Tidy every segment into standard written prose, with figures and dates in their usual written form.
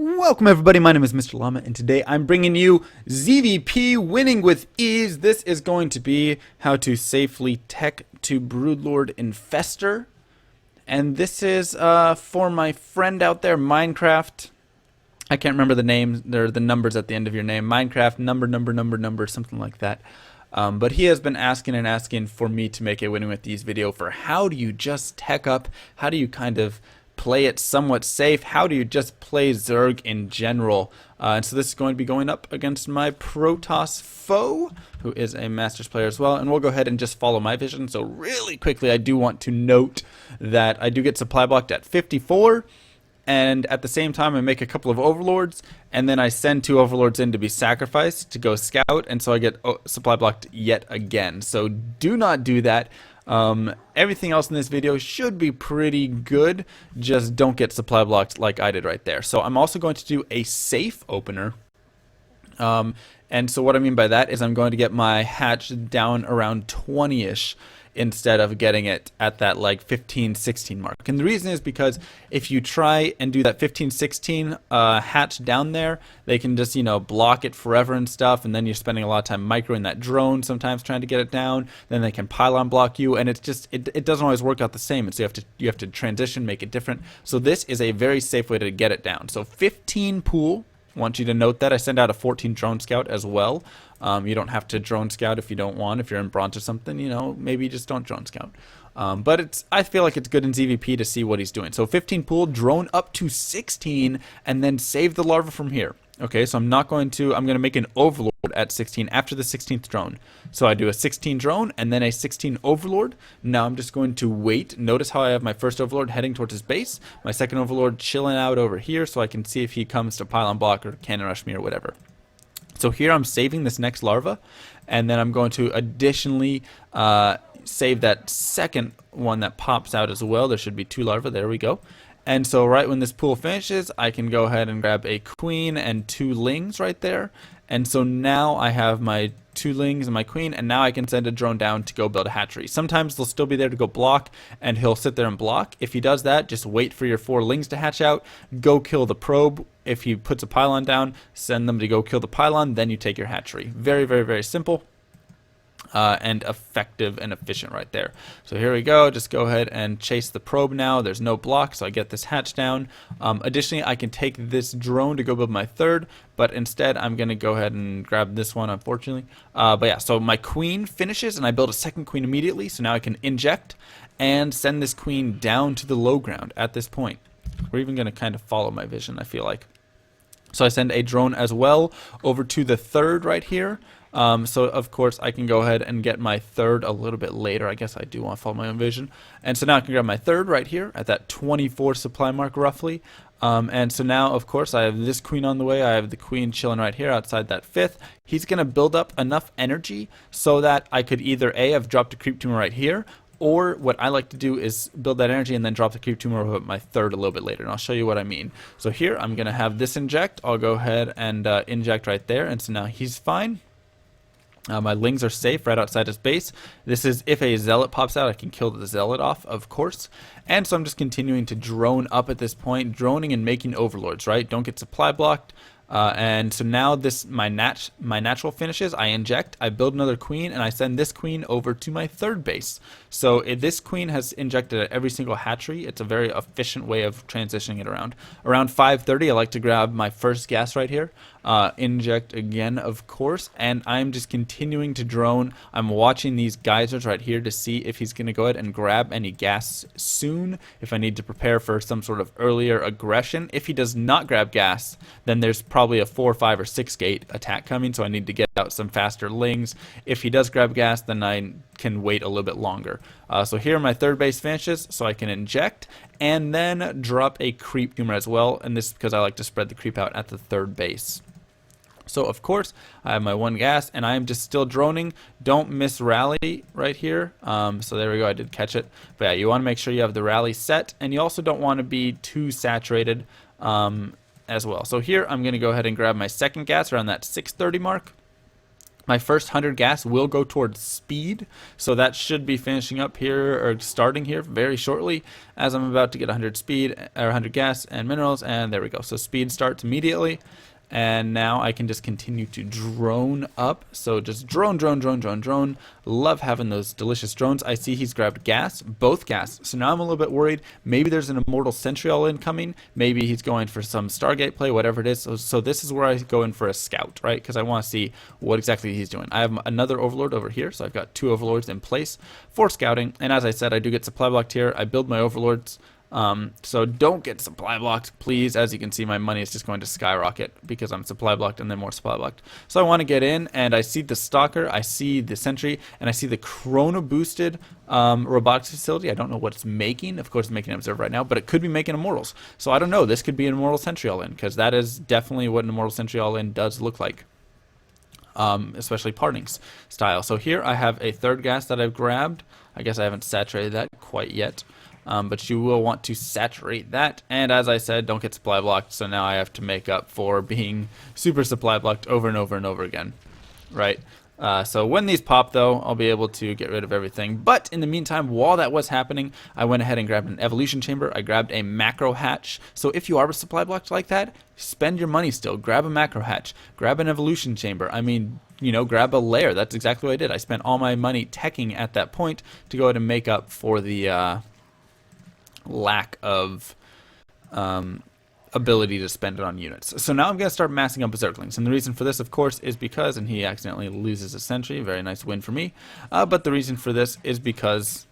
Welcome everybody, my name is Mr. Llama, and today I'm bringing you ZvP Winning with Ease. This is going to be how to safely tech to Broodlord Infestor. And this is for my friend out there, Minecraft. I can't remember the names, they're the numbers at the end of your name. Minecraft, number, something like that. But he has been asking for me to make a Winning with Ease video for how do you just tech up, how do you kind of play it somewhat safe, how do you just play Zerg in general. And so this is going to be going up against my Protoss foe, who is a Masters player as well, and we'll go ahead and just follow my vision. So really quickly, I do want to note that I do get supply blocked at 54, and at the same time I make a couple of overlords, and then I send 2 overlords in to be sacrificed to go scout, and so I get supply blocked yet again. So do not do that. Everything else in this video should be pretty good, just don't get supply blocked like I did right there. So I'm also going to do a safe opener, and so what I mean by that is I'm going to get my hatch down around 20ish instead of getting it at that like 15-16 mark. And the reason is because if you try and do that 15-16 hatch down there, they can just, you know, block it forever and stuff, and then you're spending a lot of time microing that drone sometimes trying to get it down. Then they can pylon block you, and it's just it doesn't always work out the same, and so you have to transition, make it different. So this is a very safe way to get it down. So 15 pool. Want you to note that I send out a 14 drone scout as well. You don't have to drone scout if you don't want. If you're in bronze or something, you know, maybe you just don't drone scout. But I feel like it's good in ZvP to see what he's doing. So 15 pool, drone up to 16, and then save the larva from here. Okay, so I'm going to make an overlord at 16 after the 16th drone. So I do a 16 drone and then a 16 overlord. Now I'm just going to wait. Notice how I have my first overlord heading towards his base, my second overlord chilling out over here so I can see if he comes to pylon block or cannon rush me or whatever. So here I'm saving this next larva, and then I'm going to additionally save that second one that pops out as well. There should be 2 larvae. There we go. And so right when this pool finishes, I can go ahead and grab a queen and 2 lings right there. And so now I have my 2 lings and my queen, and now I can send a drone down to go build a hatchery. Sometimes they'll still be there to go block, and he'll sit there and block. If he does that, just wait for your 4 lings to hatch out, go kill the probe. If he puts a pylon down, send them to go kill the pylon, then you take your hatchery. Very, very, very simple. And effective and efficient right there. So here we go, just go ahead and chase the probe now. There's no block, so I get this hatch down. Additionally, I can take this drone to go build my 3rd, but instead I'm going to go ahead and grab this one, unfortunately. But yeah, so my queen finishes, and I build a 2nd queen immediately, so now I can inject and send this queen down to the low ground at this point. We're even going to kind of follow my vision, I feel like. So I send a drone as well over to the 3rd right here. So of course I can go ahead and get my 3rd a little bit later. I guess I do want to follow my own vision. And so now I can grab my 3rd right here at that 24 supply mark roughly. And so now of course I have this queen on the way. I have the queen chilling right here outside that 5th. He's going to build up enough energy so that I could either A, have dropped a creep tumor right here, or what I like to do is build that energy and then drop the creep tumor with my 3rd a little bit later, and I'll show you what I mean. So here I'm going to have this inject. I'll go ahead and inject right there, and so now he's fine. My lings are safe right outside his base. This is if a zealot pops out, I can kill the zealot off, of course. And so I'm just continuing to drone up at this point, droning and making overlords, right? Don't get supply blocked. And so now this my natural finishes. I inject, I build another queen, and I send this queen over to my 3rd base. So this queen has injected at every single hatchery. It's a very efficient way of transitioning it around. Around 5:30, I like to grab my first gas right here. Inject again, of course, and I'm just continuing to drone. I'm watching these geysers right here to see if he's going to go ahead and grab any gas soon, if I need to prepare for some sort of earlier aggression. If he does not grab gas, then there's probably a 4, 5, or 6 gate attack coming, so I need to get out some faster lings. If he does grab gas, then I can wait a little bit longer. So here my 3rd base finishes, so I can inject and then drop a creep tumor as well, and this is because I like to spread the creep out at the 3rd base. So of course I have my 1 gas, and I am just still droning. Don't miss rally right here. So there we go, I did catch it. But yeah, you want to make sure you have the rally set, and you also don't want to be too saturated as well. So here I'm going to go ahead and grab my 2nd gas around that 6:30 mark. My first 100 gas will go towards speed, so that should be finishing up here, or starting here very shortly, as I'm about to get 100 speed, or 100 gas and minerals, and there we go. So speed starts immediately, and now I can just continue to drone up. So just drone, drone, drone, drone, drone. Love having those delicious drones. I see he's grabbed gas, both gas. So now I'm a little bit worried. Maybe there's an Immortal Sentry all incoming. Maybe he's going for some Stargate play, whatever it is. So this is where I go in for a scout, right? Because I want to see what exactly he's doing. I have another Overlord over here, so I've got 2 Overlords in place for scouting. And as I said, I do get supply blocked here. I build my Overlords. So don't get supply blocked, please. As you can see, my money is just going to skyrocket because I'm supply blocked and then more supply blocked. So I want to get in, and I see the Stalker, I see the Sentry, and I see the Chrono boosted robotics facility. I don't know what it's making. Of course, it's making Observe right now, but it could be making Immortals. So I don't know. This could be an Immortal Sentry all-in, because that is definitely what an Immortal Sentry all-in does look like. Especially Parting's style. So here I have a 3rd gas that I've grabbed. I guess I haven't saturated that quite yet. But you will want to saturate that, and as I said, don't get supply blocked, so now I have to make up for being super supply blocked over and over and over again, right? So when these pop, though, I'll be able to get rid of everything. But in the meantime, while that was happening, I went ahead and grabbed an evolution chamber. I grabbed a macro hatch. So if you are supply blocked like that, spend your money still. Grab a macro hatch. Grab an evolution chamber. I mean, you know, grab a lair. That's exactly what I did. I spent all my money teching at that point to go ahead and make up for the lack of ability to spend it on units. So now I'm going to start massing up Berserklings, and the reason for this, of course, is because, and he accidentally loses a sentry, very nice win for me, but the reason for this is because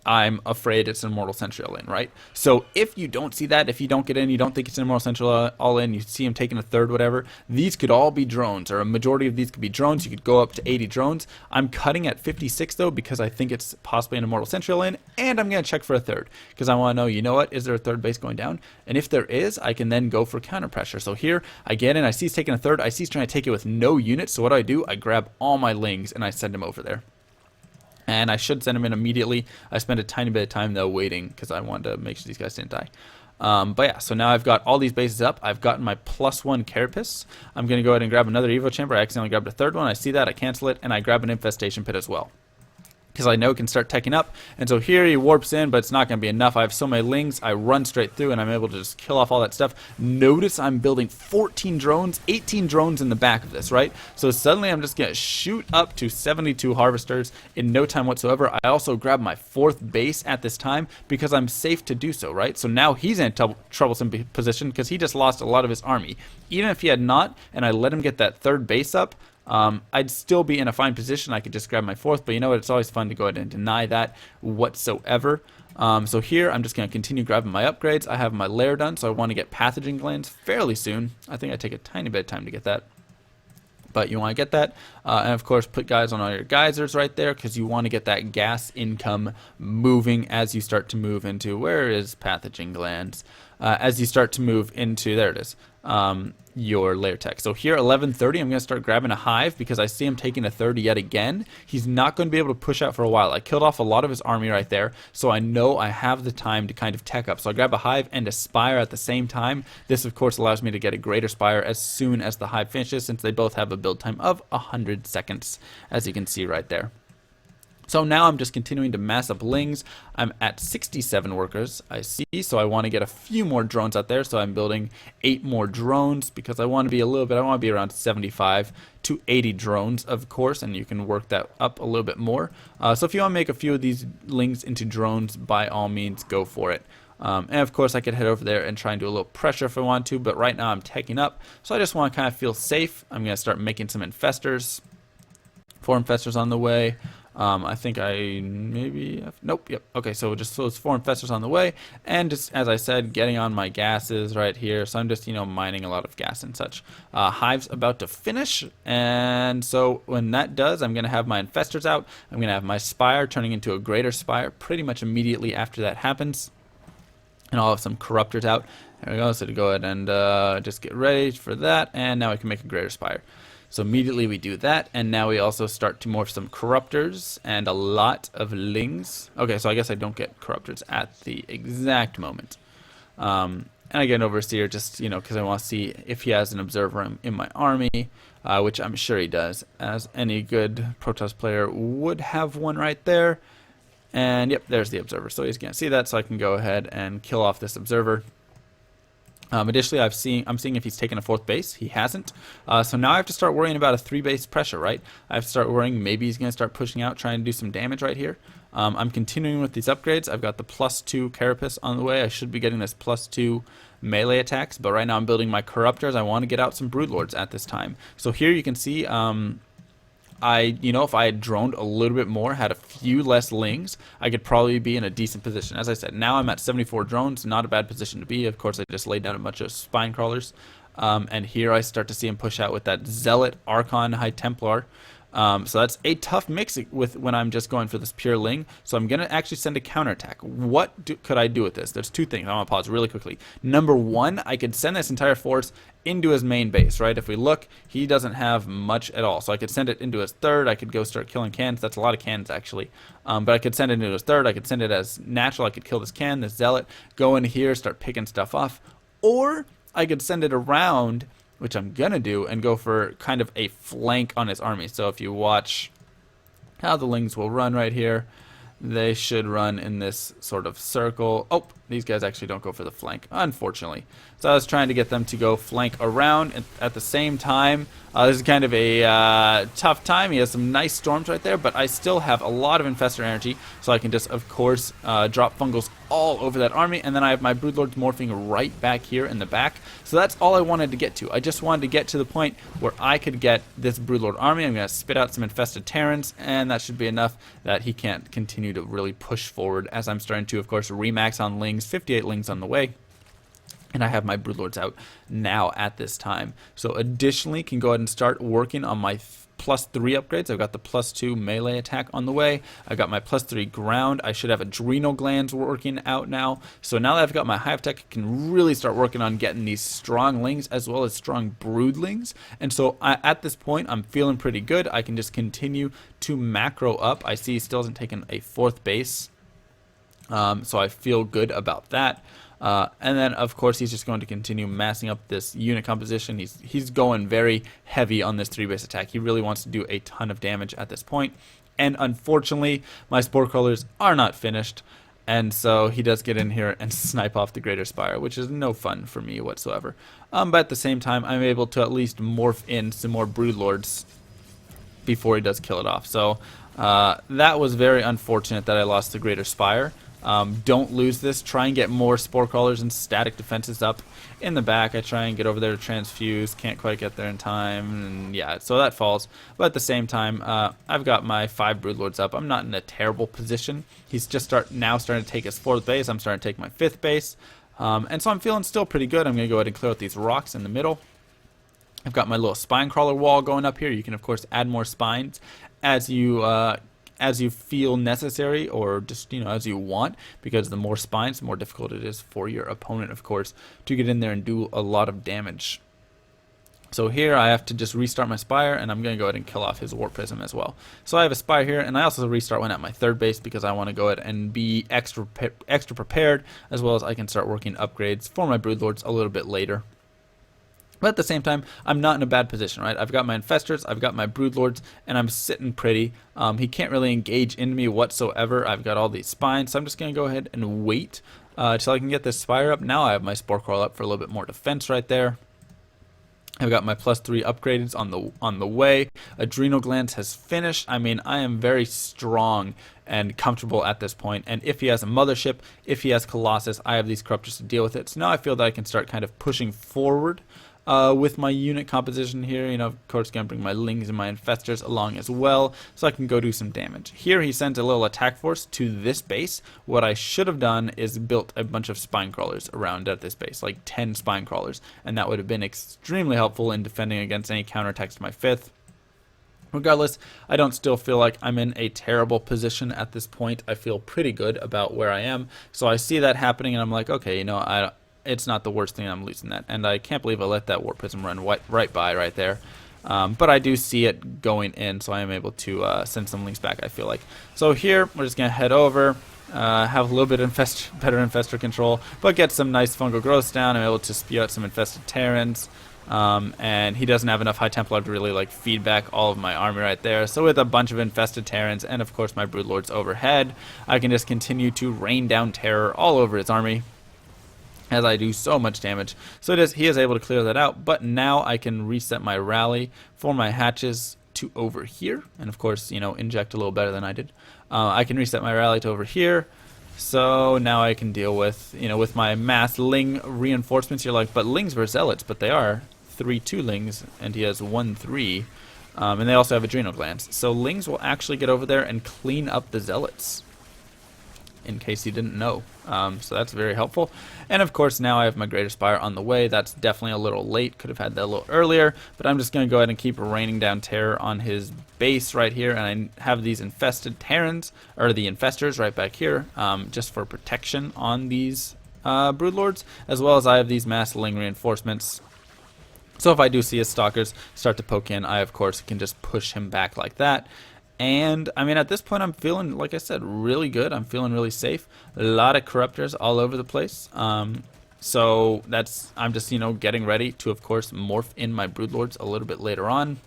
I'm afraid it's an Immortal Sentry all-in, right? So if you don't see that, if you don't get in, you don't think it's an Immortal Sentry all-in, you see him taking a 3rd, whatever, these could all be drones, or a majority of these could be drones. You could go up to 80 drones. I'm cutting at 56, though, because I think it's possibly an Immortal Sentry all-in, and I'm going to check for a 3rd, because I want to know, you know what, is there a 3rd base going down? And if there is, I can then go for counter pressure. So here, I get in, I see he's taking a 3rd, I see he's trying to take it with no units, so what do? I grab all my lings, and I send him over there. And I should send him in immediately. I spent a tiny bit of time, though, waiting because I wanted to make sure these guys didn't die. But yeah, so now I've got all these bases up. I've gotten my +1 Carapace. I'm going to go ahead and grab another Evo Chamber. I accidentally grabbed a 3rd one. I see that. I cancel it. And I grab an Infestation Pit as well, because I know it can start teching up. And so here he warps in, but it's not going to be enough. I have so many lings, I run straight through, and I'm able to just kill off all that stuff. Notice I'm building 14 drones, 18 drones in the back of this, right? So suddenly I'm just going to shoot up to 72 harvesters in no time whatsoever. I also grab my 4th base at this time because I'm safe to do so, right? So now he's in a troublesome position because he just lost a lot of his army. Even if he had not, and I let him get that 3rd base up, I'd still be in a fine position. I could just grab my 4th, but you know what? It's always fun to go ahead and deny that whatsoever. So here, I'm just going to continue grabbing my upgrades. I have my lair done, so I want to get pathogen glands fairly soon. I think I take a tiny bit of time to get that, but you want to get that. And of course, put guys on all your geysers right there, because you want to get that gas income moving as you start to move into, where is pathogen glands? As you start to move into, there it is, your layer tech. So here, 11:30, I'm going to start grabbing a hive because I see him taking a 3rd yet again. He's not going to be able to push out for a while. I killed off a lot of his army right there, so I know I have the time to kind of tech up. So I grab a hive and a spire at the same time. This, of course, allows me to get a greater spire as soon as the hive finishes, since they both have a build time of 100 seconds, as you can see right there. So now I'm just continuing to mass up lings. I'm at 67 workers, I see, so I want to get a few more drones out there. So I'm building 8 more drones because I want to be I want to be around 75 to 80 drones, of course, and you can work that up a little bit more. So if you want to make a few of these lings into drones, by all means, go for it. And of course, I could head over there and try and do a little pressure if I want to, but right now I'm teching up, so I just want to kind of feel safe. I'm going to start making some infestors. 4 infestors on the way. I think I maybe have, nope, yep. Okay, so just those 4 infestors on the way, and just as I said, getting on my gases right here. So I'm just, you know, mining a lot of gas and such. Hive's about to finish, and so when that does, I'm gonna have my infestors out. I'm gonna have my spire turning into a greater spire pretty much immediately after that happens, and I'll have some corruptors out. There we go. So to go ahead and just get ready for that, and now I can make a greater spire. So immediately we do that, and now we also start to morph some corruptors and a lot of lings. Okay, so I guess I don't get corruptors at the exact moment. And And I get an overseer just, because I want to see if he has an observer in my army, which I'm sure he does, as any good Protoss player would have one right there. And yep, there's the observer. So he's going to see that, so I can go ahead and kill off this observer. Additionally, I'm seeing if he's taken a 4th base. He hasn't. So now I have to start worrying about a 3-base pressure, right? I have to start worrying maybe he's going to start pushing out, trying to do some damage right here. I'm continuing with these upgrades. I've got the +2 Carapace on the way. I should be getting this +2 melee attacks, but right now I'm building my Corruptors. I want to get out some Broodlords at this time. So here you can see if I had droned a little bit more, had a few less lings, I could probably be in a decent position. As I said, now I'm at 74 drones, not a bad position to be. Of course, I just laid down a bunch of spine crawlers. And here I start to see him push out with that Zealot, Archon, High Templar. So that's a tough mix with when I'm just going for this pure ling. So I'm going to actually send a counterattack. What could I do with this? There's 2 things. I want to pause really quickly. Number 1, I could send this entire force into his main base, right? If we look, he doesn't have much at all. So I could send it into his 3rd. I could go start killing cannons. That's a lot of cannons, actually. But I could send it into his 3rd. I could send it as natural. I could kill this cannon, this Zealot, go in here, start picking stuff off. Or I could send it around, which I'm going to do, and go for kind of a flank on his army. So if you watch how the lings will run right here, they should run in this sort of circle. Oh, these guys actually don't go for the flank, unfortunately. So I was trying to get them to go flank around at the same time. This is kind of a tough time. He has some nice storms right there, but I still have a lot of Infestor energy, so I can just, of course, drop fungals all over that army, and then I have my Broodlords morphing right back here in the back. So that's all I wanted to get to. I just wanted to get to the point where I could get this Broodlord army. I'm going to spit out some infested Terrans, and that should be enough that he can't continue to really push forward, as I'm starting to, of course, remax on lings, 58 lings on the way. And I have my Broodlords out now at this time. So additionally, can go ahead and start working on my +3 upgrades. I've got the +2 melee attack on the way. I've got my +3 ground. I should have adrenal glands working out now. So now that I've got my hive tech, I can really start working on getting these strong lings as well as strong broodlings. And so at this point, I'm feeling pretty good. I can just continue to macro up. I see he still hasn't taken a 4th base. So I feel good about that. And then, of course, he's just going to continue massing up this unit composition. He's going very heavy on this 3-base attack. He really wants to do a ton of damage at this point. And unfortunately, my Spore Crawlers are not finished. And so he does get in here and snipe off the Greater Spire, which is no fun for me whatsoever. But at the same time, I'm able to at least morph in some more Broodlords before he does kill it off. So that was very unfortunate that I lost the Greater Spire. Don't lose this. Try and get more Spore Crawlers and static defenses up in the back. I try and get over there to transfuse. Can't quite get there in time. And yeah, so that falls. But at the same time, I've got my 5 Broodlords up. I'm not in a terrible position. He's just now starting to take his 4th base. I'm starting to take my 5th base. And so I'm feeling still pretty good. I'm going to go ahead and clear out these rocks in the middle. I've got my little spine crawler wall going up here. You can, of course, add more spines as you feel necessary, or just as you want, because the more spines, the more difficult it is for your opponent, of course, to get in there and do a lot of damage. So here I have to just restart my Spire, and I'm going to go ahead and kill off his Warp Prism as well. So I have a Spire here, and I also restart one at my 3rd base because I want to go ahead and be extra prepared, as well as I can start working upgrades for my Broodlords a little bit later. But at the same time, I'm not in a bad position, right? I've got my Infestors, I've got my Broodlords, and I'm sitting pretty. He can't really engage into me whatsoever. I've got all these spines, so I'm just going to go ahead and wait till I can get this Spire up. Now I have my Spore Crawl up for a little bit more defense right there. I've got my +3 upgrades on the way. Adrenal Glands has finished. I mean, I am very strong and comfortable at this point. And if he has a Mothership, if he has Colossus, I have these Corruptors to deal with it. So now I feel that I can start kind of pushing forward with my unit composition here. Of course, going to bring my Lings and my Infestors along as well, so I can go do some damage. Here he sends a little attack force to this base. What I should have done is built a bunch of Spine Crawlers around at this base, like 10 Spine Crawlers, and that would have been extremely helpful in defending against any counterattacks to my 5th. Regardless, I don't still feel like I'm in a terrible position at this point. I feel pretty good about where I am. So I see that happening, and I'm like, okay, it's not the worst thing. I'm losing that, and I can't believe I let that Warp Prism run right by right there. But I do see it going in, so I am able to send some links back, I feel like. So here, we're just going to head over. have a little bit of better infestor control, but get some nice fungal growths down. I'm able to spew out some infested Terrans. And he doesn't have enough High Templar to really like feed back all of my army right there. So with a bunch of infested Terrans and of course my Broodlords overhead, I can just continue to rain down terror all over his army as I do so much damage. So he is able to clear that out, but now I can reset my rally for my hatches to over here, and of course, you know, inject a little better than I did. I can reset my rally to over here. So now I can deal with, you know, with my mass Ling reinforcements. You're like, but Lings were Zealots, but they are 3-2 Lings, and he has 1-3, and they also have adrenal glands. So Lings will actually get over there and clean up the Zealots, in case you didn't know. So that's very helpful. And of course now I have my Greater Spire on the way. That's definitely a little late. Could have had that a little earlier, but I'm just going to go ahead and keep raining down terror on his base right here. And I have these infested Terrans, or the Infestors right back here, just for protection on these Broodlords, as well as I have these mass Ling reinforcements. So if I do see his Stalkers start to poke in, I of course can just push him back like that. And I mean, at this point I'm feeling, like I said, really good. I'm feeling really safe. A lot of Corruptors all over the place. So I'm just, you know, getting ready to of course morph in my Broodlords a little bit later on.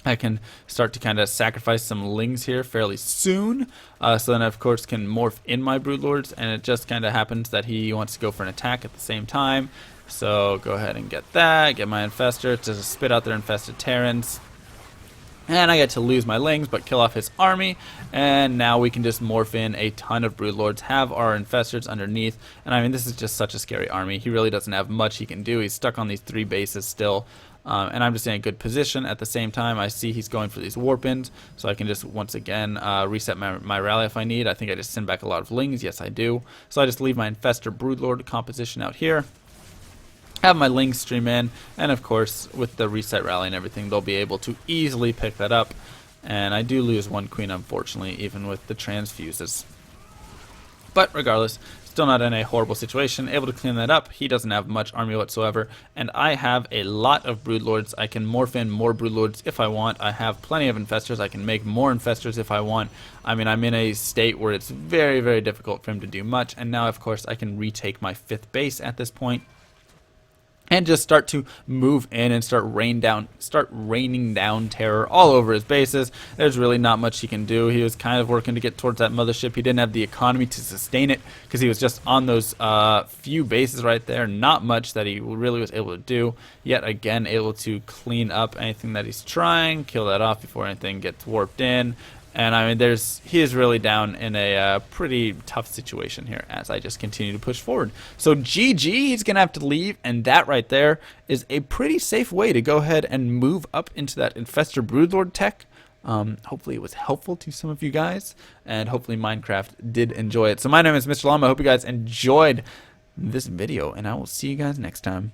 I can start to kind of sacrifice some Lings here fairly soon, so then I of course can morph in my Broodlords, and it just kind of happens that he wants to go for an attack at the same time. So go ahead and get that, get my Infestor to spit out their infested Terrans. And I get to lose my Lings, but kill off his army. And now we can just morph in a ton of Broodlords, have our Infestors underneath. And I mean, this is just such a scary army. He really doesn't have much he can do. He's stuck on these 3 bases still. And I'm just in a good position. At the same time, I see he's going for these warp-ins. So I can just, once again, reset my rally if I need. I think I just send back a lot of Lings. Yes, I do. So I just leave my Infestor Broodlord composition out here. Have my Lings stream in, and of course with the reset rally and everything they'll be able to easily pick that up. And I do lose 1 queen unfortunately, even with the transfuses, but regardless, still not in a horrible situation, able to clean that up. He doesn't have much army whatsoever, and I have a lot of Broodlords. I can morph in more Broodlords if I want. I have plenty of Infestors. I can make more Infestors if I want. I mean, I'm in a state where it's very, very difficult for him to do much, and now of course I can retake my 5th base at this point and just start to move in and start raining down terror all over his bases. There's really not much he can do. He was kind of working to get towards that mothership. He didn't have the economy to sustain it because he was just on those few bases right there. Not much that he really was able to do. Yet again, able to clean up anything that he's trying, kill that off before anything gets warped in. And I mean, he is really down in a pretty tough situation here as I just continue to push forward. So GG, he's going to have to leave, and that right there is a pretty safe way to go ahead and move up into that Infestor Broodlord tech. Hopefully it was helpful to some of you guys, and hopefully Minecraft did enjoy it. So my name is MrLlama. I hope you guys enjoyed this video, and I will see you guys next time.